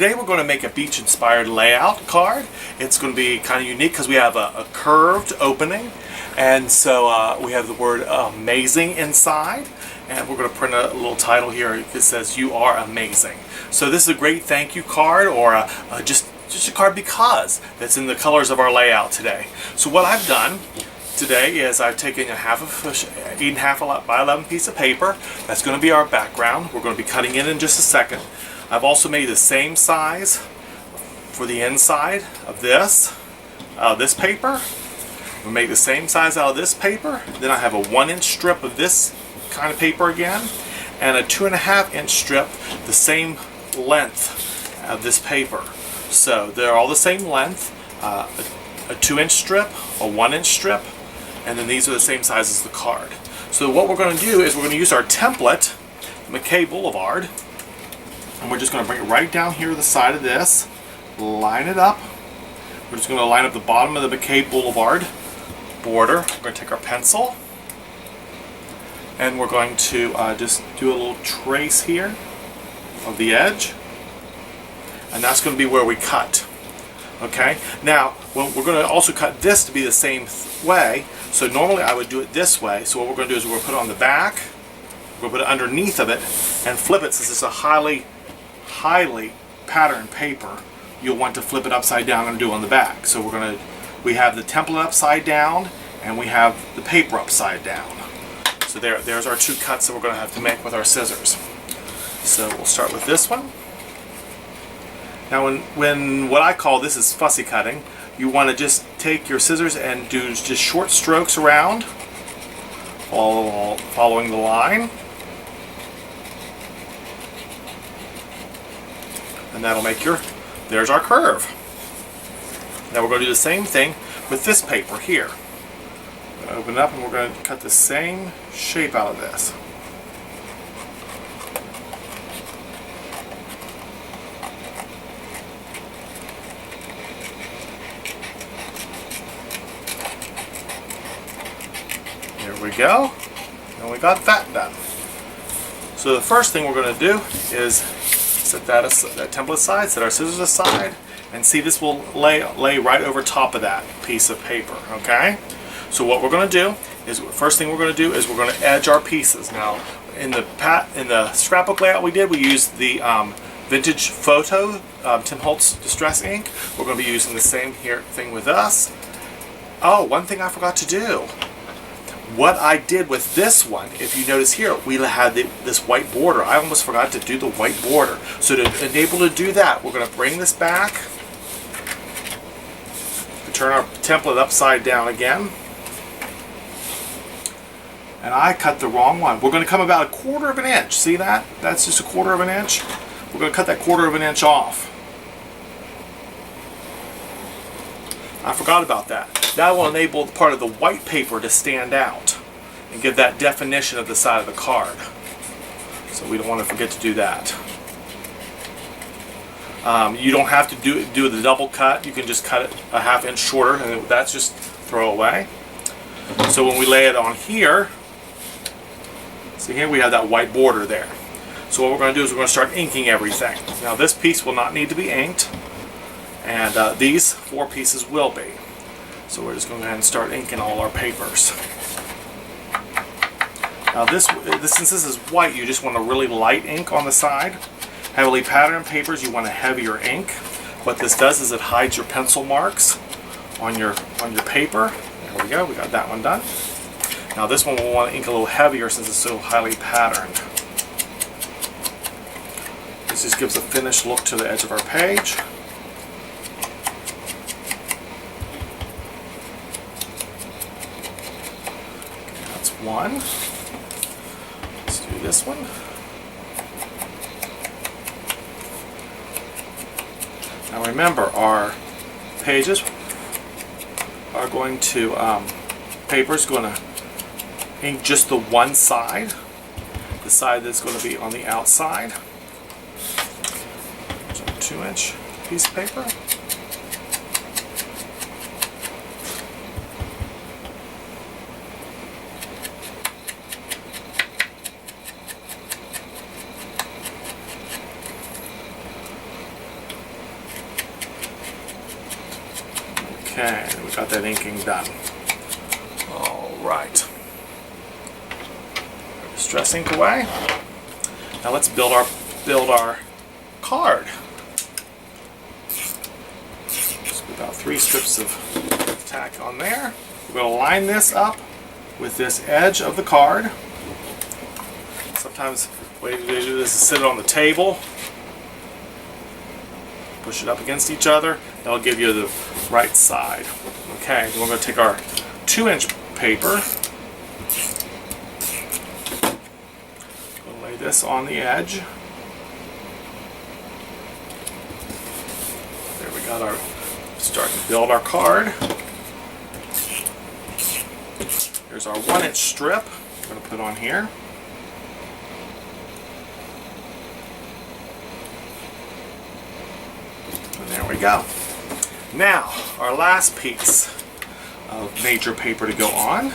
Today we're going to make a beach-inspired layout card. It's going to be kind of unique because we have a curved opening, and so we have the word amazing inside, and we're going to print a little title here that says "You are amazing." So this is a great thank you card, or just a card because that's in the colors of our layout today. So what I've done today is I've taken a 8.5 by 11 piece of paper. That's going to be our background. We're going to be cutting it in just a second. I've also made the same size for the inside of this paper. We'll make the same size out of this paper. Then I have a 1-inch strip of this kind of paper again, and a 2.5-inch strip, the same length of this paper. So they're all the same length, a 2-inch strip, a 1-inch strip, and then these are the same size as the card. So what we're going to do is we're going to use our template, McKay Boulevard, and we're just going to bring it right down here to the side of this, line it up. We're just going to line up the bottom of the McKay Boulevard border. We're going to take our pencil, and we're going to just do a little trace here of the edge, and that's going to be where we cut. Okay, now we're going to also cut this to be the same way. So normally I would do it this way. So what we're going to do is we're going to put it on the back, we're going to put it underneath of it, and flip it. Since it's a highly patterned paper, you'll want to flip it upside down and do it on the back. So we have the template upside down, and we have the paper upside down. So there's our two cuts that we're going to have to make with our scissors. So we'll start with this one. Now when what I call this is fussy cutting, you want to just take your scissors and do just short strokes around, following the line. And that'll make there's our curve. Now we're going to do the same thing with this paper here. Open it up, and we're going to cut the same shape out of this. There we go. And we got that done. So the first thing we're going to do is set that template aside, set our scissors aside, and see this will lay right over top of that piece of paper. Okay? So what we're going to do is, first thing we're going to do is we're going to edge our pieces. Now in the scrapbook layout we used the vintage photo Tim Holtz distress ink. We're going to be using the same thing with us. Oh, one thing I forgot to do. What I did with this one, if you notice here, we had this white border. I almost forgot to do the white border. So to enable to do that, we're going to bring this back, turn our template upside down again, and I cut the wrong one. We're going to come about 1/4 of an inch. See that? That's just 1/4 of an inch. We're going to cut that 1/4 of an inch off. I forgot about that. That will enable part of the white paper to stand out and give that definition of the side of the card. So we don't want to forget to do that. You don't have to do the double cut. You can just cut it a 1/2 inch shorter, and that's just throw away. So when we lay it on here, see here we have that white border there. So what we're going to do is we're going to start inking everything. Now this piece will not need to be inked, and these 4 pieces will be. So we're just going to go ahead and start inking all our papers. Now since this is white, you just want a really light ink on the side. Heavily patterned papers, you want a heavier ink. What this does is it hides your pencil marks on your paper. There we go, we got that one done. Now this one we'll want to ink a little heavier since it's so highly patterned. This just gives a finished look to the edge of our page. One. Let's do this one. Now remember, our pages are going to, paper's going to ink just the one side, the side that's going to be on the outside. So a 2-inch piece of paper. Okay, we got that inking done. All right. Stress ink away. Now let's build our card. Just about 3 strips of tack on there. We're going to line this up with this edge of the card. Sometimes the way to do this is sit it on the table, push it up against each other. That'll give you the right side. Okay, then we're going to take our 2-inch paper. We'll lay this on the edge. There we got our, starting to build our card. Here's our 1-inch strip we're going to put on here. And there we go. Now, our last piece of major paper to go on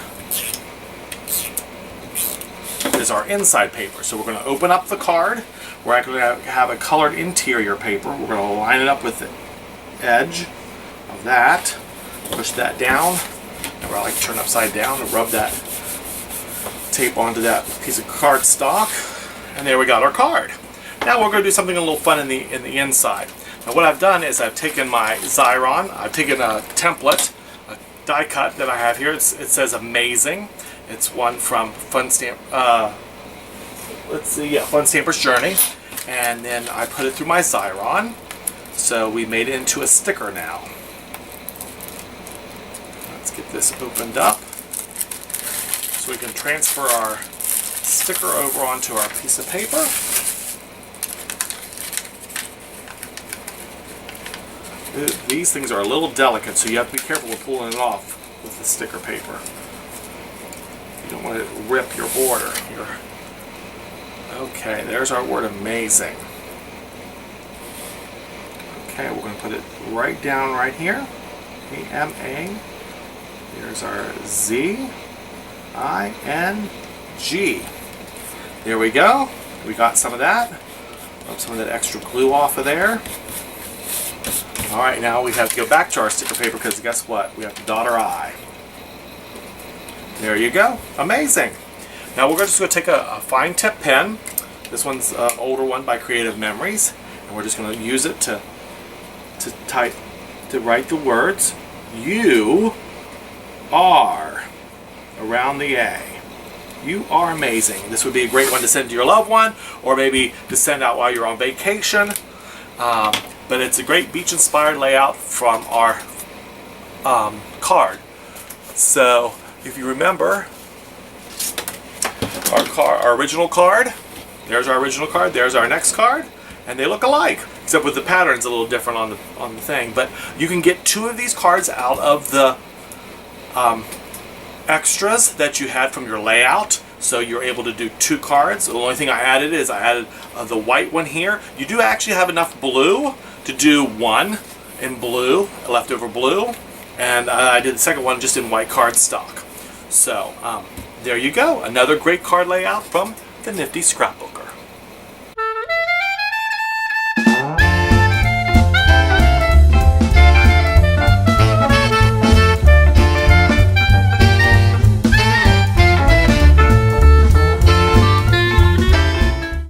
is our inside paper. So we're going to open up the card. We're actually going to have a colored interior paper. We're going to line it up with the edge of that. Push that down. And I like to turn upside down and rub that tape onto that piece of cardstock. And there we got our card. Now we're going to do something a little fun in the inside. Now what I've done is I've taken my Xyron, I've taken a template, a die cut that I have here. It says Amazing. It's one from Fun Stamper's Journey. And then I put it through my Xyron. So we made it into a sticker now. Let's get this opened up so we can transfer our sticker over onto our piece of paper. These things are a little delicate, so you have to be careful with pulling it off with the sticker paper. You don't want to rip your border. Okay, there's our word Amazing. Okay, we're going to put it right down right here. A-M-A. Here's our Z-I-N-G. There we go. We got some of that. Rub some of that extra glue off of there. Alright, now we have to go back to our sticker paper because guess what? We have to dot our I. There you go. Amazing. Now we're just going to take a fine tip pen. This one's an older one by Creative Memories. And we're just going to use it to write the words You Are around the A. You are amazing. This would be a great one to send to your loved one or maybe to send out while you're on vacation. But it's a great beach-inspired layout from our card. So if you remember our original card, there's our original card, there's our next card, and they look alike, except with the patterns a little different on the thing. But you can get 2 of these cards out of the extras that you had from your layout. So you're able to do 2 cards. The only thing I added is I added the white one here. You do actually have enough blue to do 1 in blue, leftover blue, and I did the second one just in white cardstock. So there you go, another great card layout from the Nifty Scrapbook.